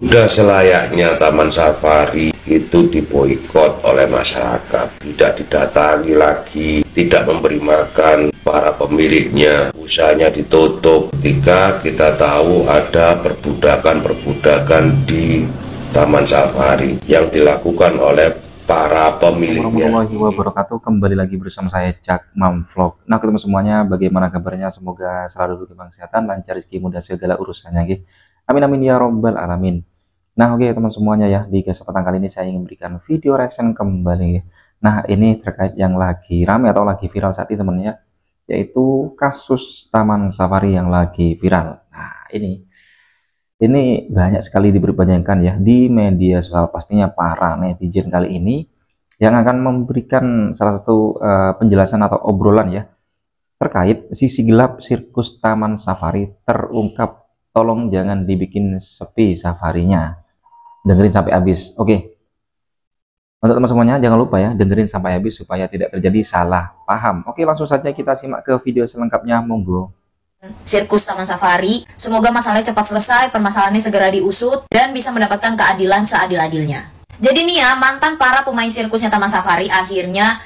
Sudah selayaknya Taman Safari itu diboikot oleh masyarakat, tidak didatangi lagi, tidak memberi makan para pemiliknya, usahanya ditutup ketika kita tahu ada perbudakan di Taman Safari yang dilakukan oleh para pemiliknya. Warahmatullahi wabarakatuh. Kembali lagi bersama saya Cak Mam Vlog. Nah, ketemu semuanya, bagaimana kabarnya? Semoga selalu diberikan kesehatan, lancar rezeki, mudah segala urusannya, gitu. Amin amin ya robbal alamin. Nah, oke teman semuanya ya, di kesempatan kali ini saya ingin memberikan video reaction kembali. Nah, ini terkait yang lagi ramai atau lagi viral saat ini teman-teman, yaitu kasus Taman Safari yang lagi viral. Nah, ini banyak sekali diperbincangkan ya di media sosial, pastinya para netizen kali ini yang akan memberikan salah satu penjelasan atau obrolan ya terkait sisi gelap sirkus Taman Safari terungkap. Tolong jangan dibikin sepi safarinya. Dengerin sampai habis. Oke. Untuk teman semuanya jangan lupa ya dengerin sampai habis supaya tidak terjadi salah paham. Oke, langsung saja kita simak ke video selengkapnya, monggo. Sirkus Taman Safari, semoga masalahnya cepat selesai, permasalahannya segera diusut dan bisa mendapatkan keadilan seadil-adilnya. Jadi nih ya, mantan para pemain sirkusnya Taman Safari akhirnya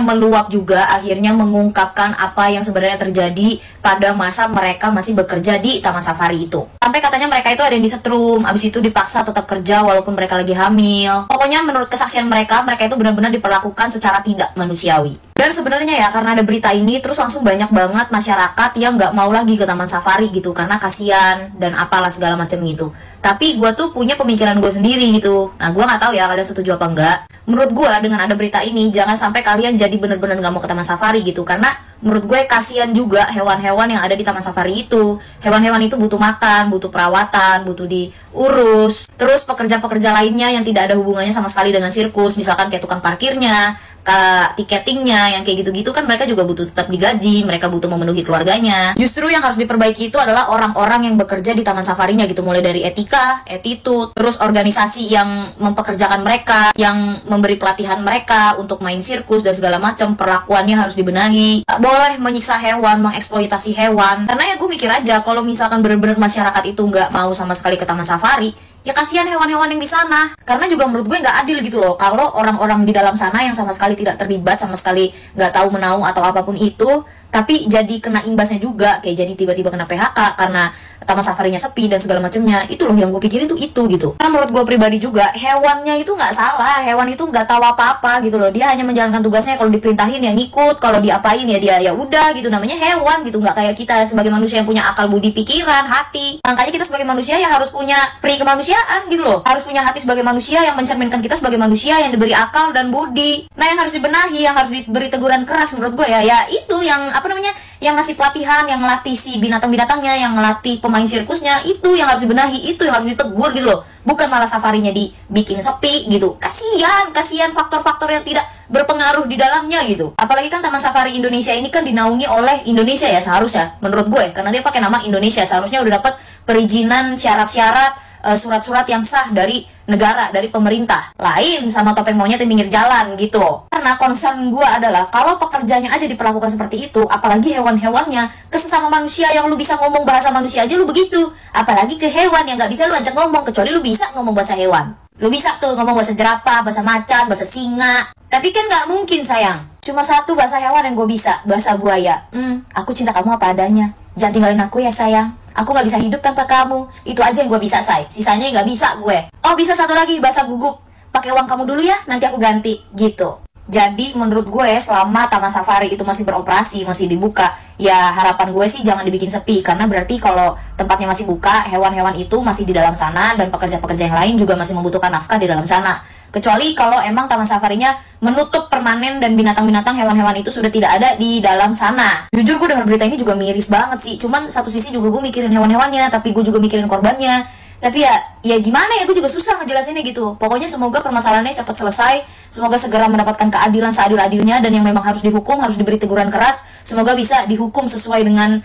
meluap juga, akhirnya mengungkapkan apa yang sebenarnya terjadi pada masa mereka masih bekerja di Taman Safari itu. Sampai katanya mereka itu ada yang disetrum, abis itu dipaksa tetap kerja walaupun mereka lagi hamil. Pokoknya menurut kesaksian mereka itu benar-benar diperlakukan secara tidak manusiawi. Dan sebenarnya ya, karena ada berita ini, terus langsung banyak banget masyarakat yang nggak mau lagi ke Taman Safari gitu, karena kasihan dan apalah segala macam gitu. Tapi gue tuh punya pemikiran gue sendiri gitu. Nah, gue nggak tahu ya kalian setuju apa enggak. Menurut gue dengan ada berita ini, jangan sampai kalian jadi bener-bener nggak mau ke Taman Safari gitu, karena menurut gue kasihan juga hewan-hewan yang ada di Taman Safari itu. Hewan-hewan itu butuh makan, butuh perawatan, butuh diurus. Terus pekerja-pekerja lainnya yang tidak ada hubungannya sama sekali dengan sirkus, misalkan kayak tukang parkirnya, tiketingnya, yang kayak gitu-gitu kan mereka juga butuh tetap digaji, mereka butuh memenuhi keluarganya. Justru yang harus diperbaiki itu adalah orang-orang yang bekerja di Taman Safarinya gitu, mulai dari etika, attitude, terus organisasi yang mempekerjakan mereka, yang memberi pelatihan mereka untuk main sirkus dan segala macam, perlakuannya harus dibenahi. Tak boleh menyiksa hewan, mengeksploitasi hewan. Karena ya gue mikir aja, kalau misalkan benar-benar masyarakat itu nggak mau sama sekali ke Taman Safari, ya kasihan hewan-hewan yang di sana. Karena juga menurut gue nggak adil gitu loh, kalau orang-orang di dalam sana yang sama sekali tidak terlibat, sama sekali nggak tahu menahu atau apapun itu, tapi jadi kena imbasnya juga, kayak jadi tiba-tiba kena PHK karena Taman Safarinya sepi dan segala macamnya. Itu loh yang gue pikirin tuh itu gitu. Nah, menurut gue pribadi juga, hewannya itu nggak salah, hewan itu nggak tahu apa-apa gitu loh. Dia hanya menjalankan tugasnya, kalau diperintahin ya ngikut, kalau diapain ya dia ya udah gitu. Namanya hewan gitu, nggak kayak kita sebagai manusia yang punya akal, budi, pikiran, hati. Makanya kita sebagai manusia ya harus punya peri kemanusiaan gitu loh. Harus punya hati sebagai manusia yang mencerminkan kita sebagai manusia yang diberi akal dan budi. Nah, yang harus dibenahi, yang harus diberi teguran keras menurut gue ya itu yang yang ngasih pelatihan, yang ngelatih si binatang-binatangnya, yang ngelatih pemain sirkusnya, itu yang harus dibenahi, itu yang harus ditegur gitu loh. Bukan malah safarinya dibikin sepi gitu. Kasihan faktor-faktor yang tidak berpengaruh di dalamnya gitu. Apalagi kan Taman Safari Indonesia ini kan dinaungi oleh Indonesia ya seharusnya, menurut gue, karena dia pakai nama Indonesia, seharusnya udah dapat perizinan, syarat-syarat, surat-surat yang sah dari negara, dari pemerintah. Lain sama topeng monyet di pinggir jalan gitu. Karena concern gue adalah kalau pekerjanya aja diperlakukan seperti itu, apalagi hewan-hewannya, ke sesama manusia yang lu bisa ngomong bahasa manusia aja lu begitu, apalagi ke hewan yang nggak bisa lu ajak ngomong, kecuali lu bisa ngomong bahasa hewan. Lu bisa tuh ngomong bahasa jerapah, bahasa macan, bahasa singa. Tapi kan nggak mungkin sayang, cuma satu bahasa hewan yang gue bisa, bahasa buaya. Aku cinta kamu apa adanya, jangan tinggalin aku ya sayang. Aku nggak bisa hidup tanpa kamu. Itu aja yang gue bisa, say. Sisanya nggak bisa gue. Oh, bisa satu lagi, bahasa guguk. Pakai uang kamu dulu ya, nanti aku ganti. Gitu. Jadi menurut gue selama Taman Safari itu masih beroperasi, masih dibuka, ya harapan gue sih jangan dibikin sepi. Karena berarti kalau tempatnya masih buka, hewan-hewan itu masih di dalam sana, dan pekerja-pekerja yang lain juga masih membutuhkan nafkah di dalam sana. Kecuali kalau emang Taman Safarinya menutup permanen dan binatang-binatang, hewan-hewan itu sudah tidak ada di dalam sana. Jujur gue dengar berita ini juga miris banget sih. Cuman satu sisi juga gue mikirin hewan-hewannya, tapi gue juga mikirin korbannya. Tapi ya gimana ya, gue juga susah ngejelasinnya gitu. Pokoknya semoga permasalahannya cepat selesai. Semoga segera mendapatkan keadilan seadil-adilnya, dan yang memang harus dihukum, harus diberi teguran keras. Semoga bisa dihukum sesuai dengan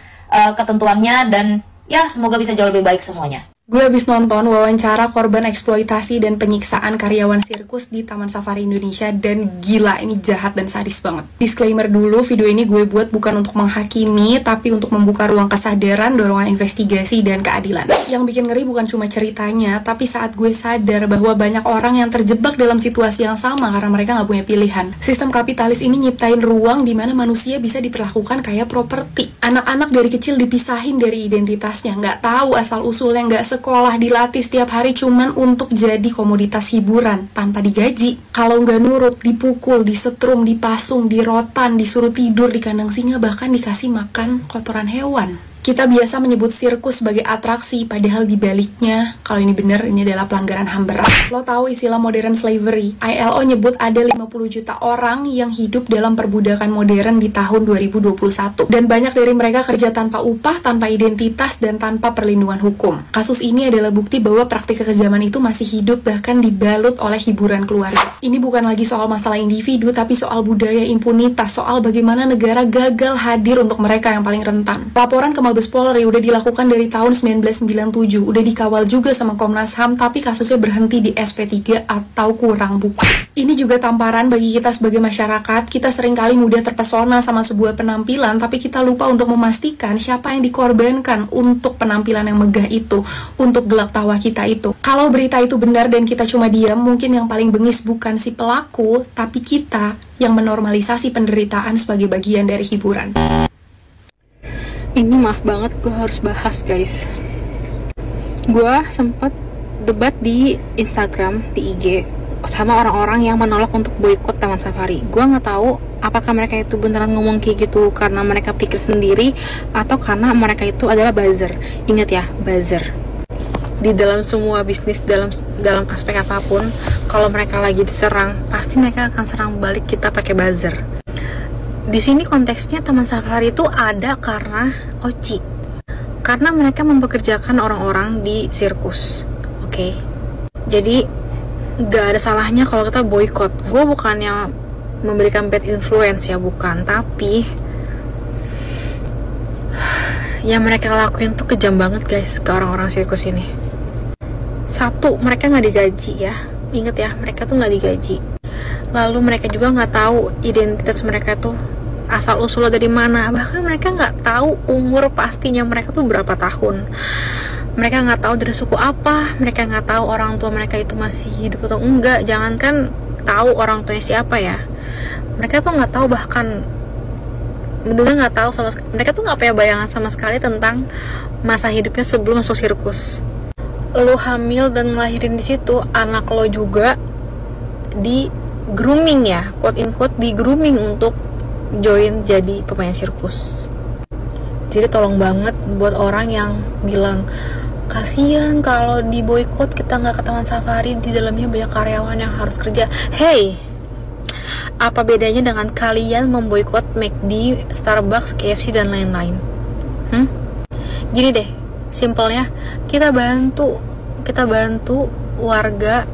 ketentuannya, dan ya semoga bisa jauh lebih baik semuanya. Gue habis nonton wawancara korban eksploitasi dan penyiksaan karyawan sirkus di Taman Safari Indonesia dan gila, ini jahat dan sadis banget. Disclaimer dulu, video ini gue buat bukan untuk menghakimi, tapi untuk membuka ruang kesadaran, dorongan investigasi, dan keadilan. Yang bikin ngeri bukan cuma ceritanya, tapi saat gue sadar bahwa banyak orang yang terjebak dalam situasi yang sama karena mereka nggak punya pilihan. Sistem kapitalis ini nyiptain ruang di mana manusia bisa diperlakukan kayak properti. Anak-anak dari kecil dipisahin dari identitasnya, nggak tahu asal-usulnya, nggak sekolah, dilatih setiap hari cuman untuk jadi komoditas hiburan tanpa digaji. Kalau nggak nurut, dipukul, disetrum, dipasung, dirotan, disuruh tidur di kandang singa, bahkan dikasih makan kotoran hewan. Kita biasa menyebut sirkus sebagai atraksi, padahal dibaliknya, kalau ini benar, ini adalah pelanggaran HAM berat. Lo tahu istilah modern slavery? ILO nyebut ada 50 juta orang yang hidup dalam perbudakan modern di tahun 2021. Dan banyak dari mereka kerja tanpa upah, tanpa identitas, dan tanpa perlindungan hukum. Kasus ini adalah bukti bahwa praktik kekejaman itu masih hidup, bahkan dibalut oleh hiburan keluarga. Ini bukan lagi soal masalah individu, tapi soal budaya impunitas, soal bagaimana negara gagal hadir untuk mereka yang paling rentan. Laporan ke Mabes Polri udah dilakukan dari tahun 1997, udah dikawal juga sama Komnas HAM, tapi kasusnya berhenti di SP3 atau kurang bukti. Ini juga tamparan bagi kita sebagai masyarakat. Kita seringkali mudah terpesona sama sebuah penampilan, tapi kita lupa untuk memastikan siapa yang dikorbankan untuk penampilan yang megah itu, untuk gelak tawa kita itu. Kalau berita itu benar dan kita cuma diam, mungkin yang paling bengis bukan si pelaku, tapi kita yang menormalisasi penderitaan sebagai bagian dari hiburan. Ini maaf banget gue harus bahas guys. Gue sempat debat di Instagram, di IG sama orang-orang yang menolak untuk boikot Taman Safari. Gue nggak tahu apakah mereka itu beneran ngomong kayak gitu karena mereka pikir sendiri atau karena mereka itu adalah buzzer. Ingat ya, buzzer. Di dalam semua bisnis, dalam aspek apapun, kalau mereka lagi diserang, pasti mereka akan serang balik kita pakai buzzer. Di sini konteksnya Taman Safari itu ada karena OCI, karena mereka mempekerjakan orang-orang di sirkus. Oke. Jadi gak ada salahnya kalau kita boykot. Gue bukannya memberikan bad influence ya, bukan, tapi yang mereka lakuin tuh kejam banget guys ke orang-orang sirkus ini. Satu, mereka nggak digaji ya, inget ya, mereka tuh nggak digaji. Lalu mereka juga nggak tahu identitas mereka tuh asal usulnya dari mana. Bahkan mereka nggak tahu umur pastinya mereka tuh berapa tahun. Mereka nggak tahu dari suku apa. Mereka nggak tahu orang tua mereka itu masih hidup atau enggak. Jangankan tahu orang tuanya siapa ya, mereka tuh nggak tahu, bahkan bener-bener nggak tahu sama sekali. Mereka tuh nggak punya bayangan sama sekali tentang masa hidupnya sebelum masuk sirkus. Lo hamil dan ngelahirin di situ, anak lo juga di grooming ya, quote in quote, di grooming untuk join jadi pemain sirkus. Jadi tolong banget buat orang yang bilang kasihan kalau di boykot kita nggak ke Taman Safari, di dalamnya banyak karyawan yang harus kerja. Hey, apa bedanya dengan kalian memboykot McD, Starbucks, KFC dan lain-lain? Gini deh, simpelnya kita bantu warga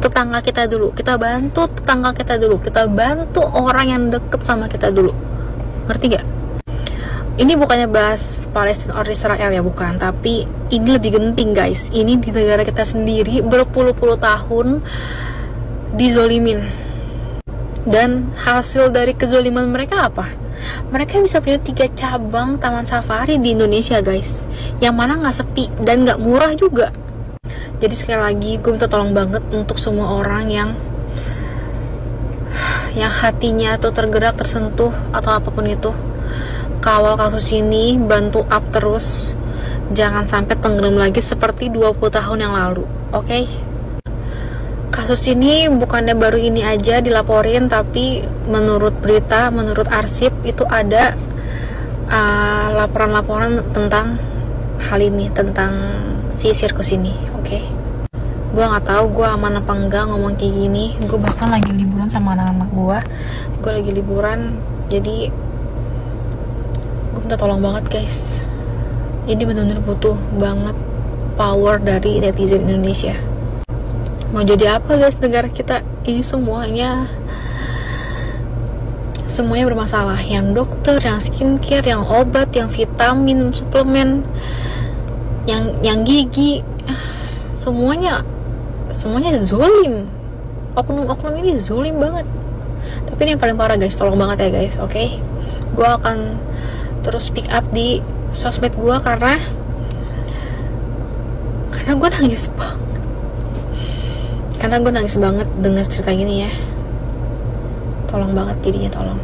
tetangga kita dulu, kita bantu tetangga kita dulu, kita bantu orang yang deket sama kita dulu. Ngerti gak? Ini bukannya bahas Palestina or Israel ya, bukan, tapi ini lebih genting guys. Ini di negara kita sendiri berpuluh-puluh tahun dizolimin, dan hasil dari kezoliman mereka apa? Mereka bisa punya 3 cabang Taman Safari di Indonesia guys, yang mana gak sepi dan gak murah juga. Jadi sekali lagi gue minta tolong banget untuk semua orang yang hatinya tuh tergerak, tersentuh atau apapun itu, kawal kasus ini, bantu up terus, jangan sampai tenggelam lagi seperti 20 tahun yang lalu. Oke? Kasus ini bukannya baru ini aja dilaporin, tapi menurut berita, menurut arsip itu ada laporan-laporan tentang hal ini, tentang si sirkus ini. Oke, gue nggak tahu gue aman apa enggak ngomong kayak gini. Gue bahkan lagi liburan sama anak-anak gue lagi liburan, jadi gue minta tolong banget guys. Ini benar-benar butuh banget power dari netizen Indonesia. Mau jadi apa guys negara kita ini? Semuanya bermasalah, yang dokter, yang skincare, yang obat, yang vitamin, suplemen, yang gigi, semuanya zolim. Oknum ini zolim banget. Tapi ini yang paling parah guys, tolong banget ya guys, oke? Gue akan terus speak up di sosmed gue karena gue nangis banget. Karena gue nangis banget dengan cerita gini ya. Tolong banget jadinya, tolong.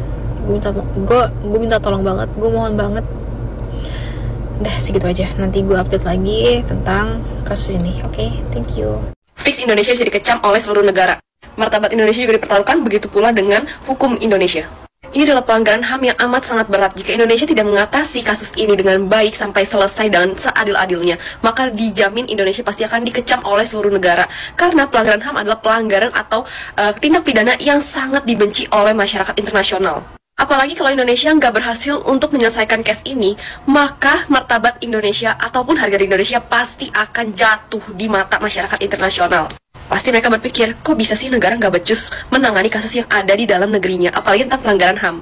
Gue minta tolong banget, gue mohon banget. Udah segitu aja, nanti gue update lagi tentang kasus ini, oke? Thank you. Fix Indonesia bisa dikecam oleh seluruh negara. Martabat Indonesia juga dipertaruhkan, begitu pula dengan hukum Indonesia. Ini adalah pelanggaran HAM yang amat sangat berat. Jika Indonesia tidak mengatasi kasus ini dengan baik sampai selesai dan seadil-adilnya, maka dijamin Indonesia pasti akan dikecam oleh seluruh negara. Karena pelanggaran HAM adalah pelanggaran atau tindak pidana yang sangat dibenci oleh masyarakat internasional. Apalagi kalau Indonesia nggak berhasil untuk menyelesaikan case ini, maka martabat Indonesia ataupun harga diri Indonesia pasti akan jatuh di mata masyarakat internasional. Pasti mereka berpikir, kok bisa sih negara nggak becus menangani kasus yang ada di dalam negerinya, apalagi tentang pelanggaran HAM.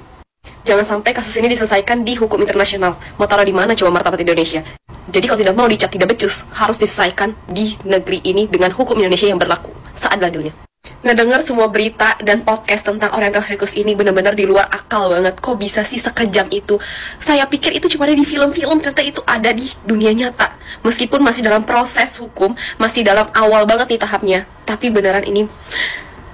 Jangan sampai kasus ini diselesaikan di hukum internasional. Mau taruh di mana coba martabat Indonesia? Jadi kalau tidak mau dicap tidak becus, harus diselesaikan di negeri ini dengan hukum Indonesia yang berlaku seadil-adilnya. Ngedenger semua berita dan podcast tentang Oriental Circus ini benar-benar di luar akal banget. Kok bisa sih sekejam itu? Saya pikir itu cuma ada di film-film, ternyata itu ada di dunia nyata. Meskipun masih dalam proses hukum, masih dalam awal banget nih tahapnya, tapi beneran ini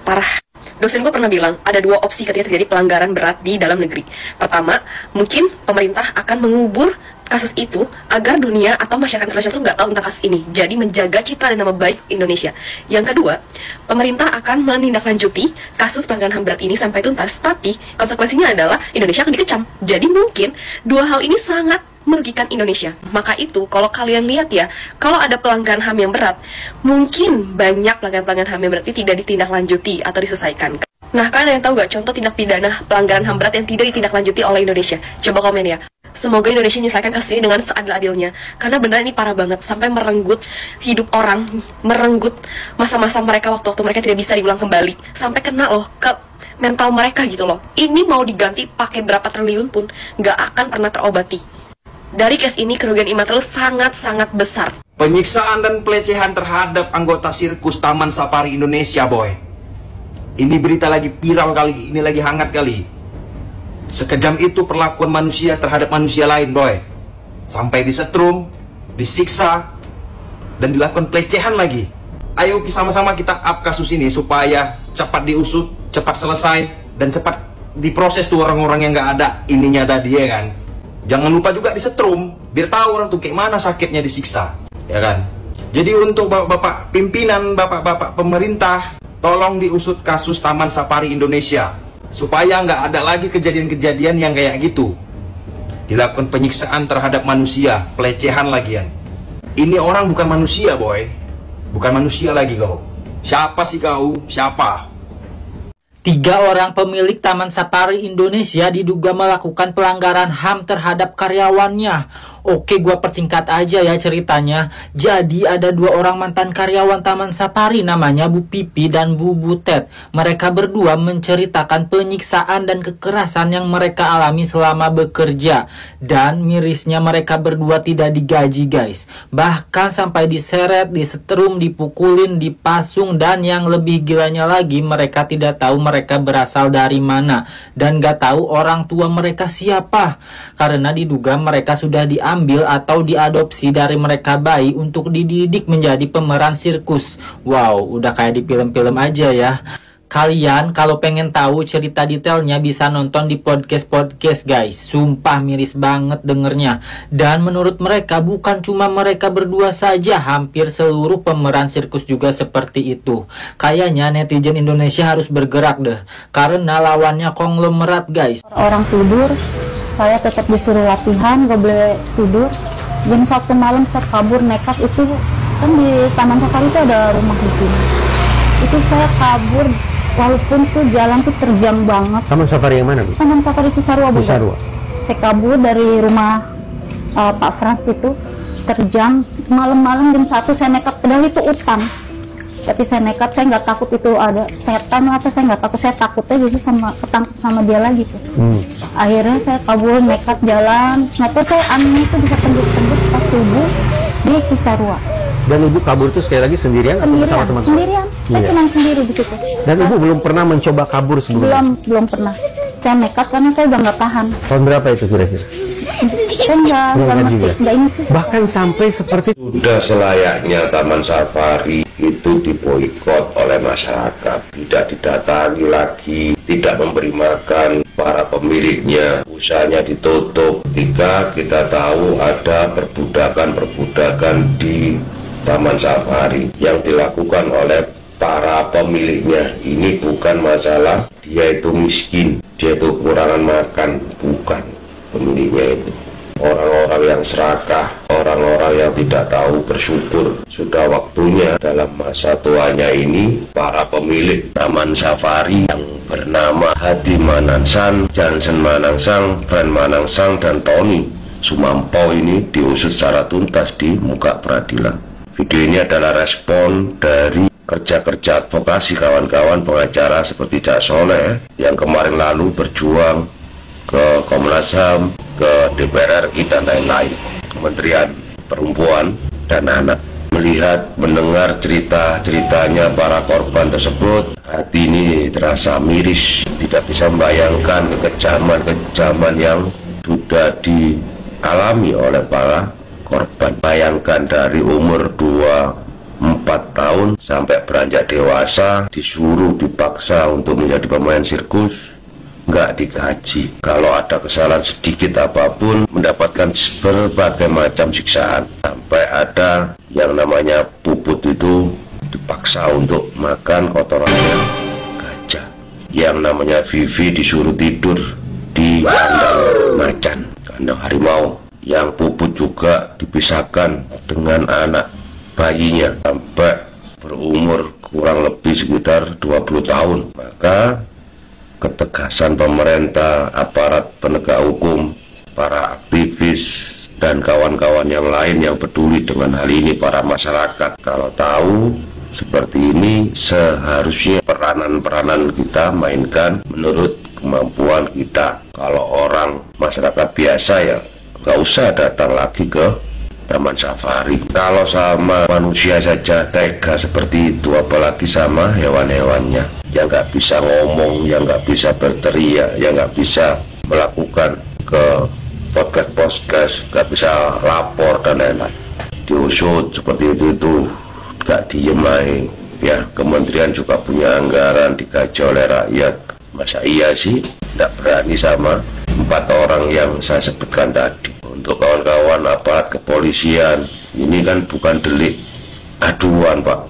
parah. Dosen gue pernah bilang, ada dua opsi ketika terjadi pelanggaran berat di dalam negeri. Pertama, mungkin pemerintah akan mengubur kasus itu agar dunia atau masyarakat internasional itu nggak tahu tentang kasus ini, jadi menjaga citra dan nama baik Indonesia. Yang kedua, pemerintah akan menindaklanjuti kasus pelanggaran HAM berat ini sampai tuntas, tapi konsekuensinya adalah Indonesia akan dikecam. Jadi mungkin dua hal ini sangat merugikan Indonesia. Maka itu, kalau kalian lihat ya, kalau ada pelanggaran HAM yang berat, mungkin banyak pelanggaran HAM yang berat ini tidak ditindaklanjuti atau diselesaikan. Nah, kalian yang tahu gak contoh tindak pidana pelanggaran HAM berat yang tidak ditindaklanjuti oleh Indonesia? Coba komen ya. Semoga Indonesia menyelesaikan kasus ini dengan seadil-adilnya. Karena benar ini parah banget, sampai merenggut hidup orang, merenggut masa-masa mereka, waktu-waktu mereka tidak bisa diulang kembali. Sampai kena loh ke mental mereka gitu loh. Ini mau diganti pakai berapa triliun pun nggak akan pernah terobati. Dari case ini kerugian imaterial sangat-sangat besar. Penyiksaan dan pelecehan terhadap anggota sirkus Taman Safari Indonesia, boy. Ini berita lagi viral kali, ini lagi hangat kali. Sekejam itu perlakuan manusia terhadap manusia lain, boy. Sampai disetrum, disiksa, dan dilakukan pelecehan lagi. Ayo sama-sama kita up kasus ini supaya cepat diusut, cepat selesai, dan cepat diproses tuh orang-orang yang nggak ada ininya tadi, ya kan. Jangan lupa juga disetrum, biar tahu orang tuh kayak mana sakitnya disiksa, ya kan. Jadi untuk bapak-bapak pimpinan, bapak-bapak pemerintah, tolong diusut kasus Taman Safari Indonesia supaya nggak ada lagi kejadian-kejadian yang kayak gitu. Dilakukan penyiksaan terhadap manusia, pelecehan lagian. Ini orang bukan manusia, boy. Bukan manusia lagi kau. Siapa sih kau? Siapa? 3 orang pemilik Taman Safari Indonesia diduga melakukan pelanggaran HAM terhadap karyawannya. Oke, gua persingkat aja ya ceritanya. Jadi ada 2 orang mantan karyawan Taman Safari, namanya Bu Pipi dan Bu Butet. Mereka berdua menceritakan penyiksaan dan kekerasan yang mereka alami selama bekerja. Dan mirisnya mereka berdua tidak digaji, guys. Bahkan sampai diseret, disetrum, dipukulin, dipasung, dan yang lebih gilanya lagi, mereka tidak tahu mereka berasal dari mana dan gak tahu orang tua mereka siapa, karena diduga mereka sudah diambil atau diadopsi dari mereka bayi untuk dididik menjadi pemeran sirkus. Wow, udah kayak di film-film aja ya. Kalian kalau pengen tahu cerita detailnya bisa nonton di podcast guys. Sumpah miris banget dengernya. Dan menurut mereka bukan cuma mereka berdua saja, hampir seluruh pemeran sirkus juga seperti itu. Kayaknya netizen Indonesia harus bergerak deh, karena lawannya konglomerat guys. Orang tidur, saya tetap disuruh latihan, gak boleh tidur. Jam 1 malam saya kabur nekat, itu kan di Taman Safari itu ada rumah itu. Itu saya kabur. Walaupun tuh jalan tuh terjam banget. Taman Safari yang mana, Bu? Taman Safari Cisarua, Bu. Cisarua. Saya kabur dari rumah Pak Frans itu, terjam. Malam-malam jam 1 saya nekat, padahal itu hutan. Tapi saya nekat, saya nggak takut itu ada setan apa, saya nggak takut. Saya takutnya justru ketangkep sama dia lagi tuh. Akhirnya saya kabur nekat jalan. Nggak tahu saya aneh itu bisa tembus-tembus pas subuh di Cisarua. Dan ibu kabur itu sekali lagi sendirian atau bersama teman-teman? Sendirian. Saya Iya. cuma sendiri di situ. Dan ibu belum pernah mencoba kabur sebelumnya? Belum pernah. Saya nekat karena saya udah nggak tahan. Tahun berapa itu kira-kira? Saya nggak ngerti, nggak ingat. Bahkan sampai seperti Sudah selayaknya Taman Safari itu diboikot oleh masyarakat, tidak didatangi lagi, tidak memberi makan para pemiliknya, usahanya ditutup. Ketika kita tahu ada perbudakan di Taman Safari yang dilakukan oleh para pemiliknya. Ini bukan masalah dia itu miskin, dia itu kekurangan makan, bukan pemiliknya itu. Orang-orang yang serakah, orang-orang yang tidak tahu bersyukur. Sudah waktunya dalam masa tuanya ini, para pemilik Taman Safari yang bernama Hadi Manansang, Jansen Manansang, Fran Manansang, dan Tony Sumampo ini diusut secara tuntas di muka peradilan. Video ini adalah respon dari kerja-kerja advokasi kawan-kawan pengacara seperti Cak Soleh yang kemarin lalu berjuang ke Komnas HAM, ke DPR RI, dan lain-lain, Kementerian Perempuan dan Anak. Melihat, mendengar cerita-ceritanya para korban tersebut, hati ini terasa miris. Tidak bisa membayangkan kekejaman-kekejaman yang sudah dialami oleh para korban. Bayangkan dari umur 24 tahun sampai beranjak dewasa, disuruh dipaksa untuk menjadi pemain sirkus, nggak digaji. Kalau ada kesalahan sedikit apapun, mendapatkan berbagai macam siksaan. Sampai ada yang namanya Puput itu dipaksa untuk makan kotorannya gajah. Yang namanya Vivi disuruh tidur di kandang macan, kandang harimau. Yang Puput juga dipisahkan dengan anak bayinya sampai berumur kurang lebih sekitar 20 tahun. Maka ketegasan pemerintah, aparat penegak hukum, para aktivis, dan kawan-kawan yang lain yang peduli dengan hal ini, para masyarakat, kalau tahu seperti ini, seharusnya peranan-peranan kita mainkan menurut kemampuan kita. Kalau orang masyarakat biasa ya nggak usah datang lagi ke Taman Safari. Kalau sama manusia saja tega seperti itu, apalagi sama hewan-hewannya yang nggak bisa ngomong, yang nggak bisa berteriak, yang nggak bisa melakukan ke podcast, nggak bisa lapor dan lain-lain. Diusut seperti itu nggak diem aja. Ya, kementerian juga punya anggaran, digaji oleh rakyat. Masa iya sih nggak berani sama 4 orang yang saya sebutkan tadi? Untuk kawan-kawan aparat kepolisian, ini kan bukan delik aduan, Pak.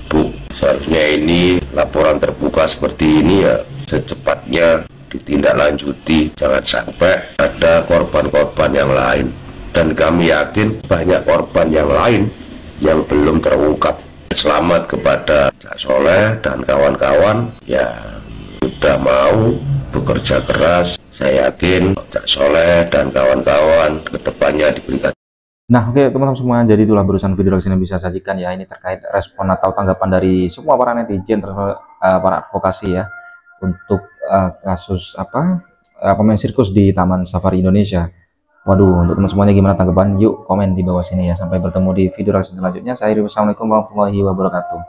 Bu, seharusnya ini laporan terbuka seperti ini ya secepatnya ditindaklanjuti, jangan sampai ada korban-korban yang lain. Dan kami yakin banyak korban yang lain yang belum terungkap. Selamat kepada Cak Soleh dan kawan-kawan yang sudah mau bekerja keras. Saya yakin Cak Soleh dan kawan-kawan kedepannya diberikan. Nah, oke teman-teman semua, jadi itulah barusan video yang bisa sajikan ya, ini terkait respon atau tanggapan dari semua para netizen, para advokasi ya, untuk kasus pemain sirkus di Taman Safari Indonesia. Waduh, untuk teman semuanya gimana tanggapan? Yuk komen di bawah sini ya. Sampai bertemu di video selanjutnya. Saya Assalamualaikum warahmatullahi wabarakatuh.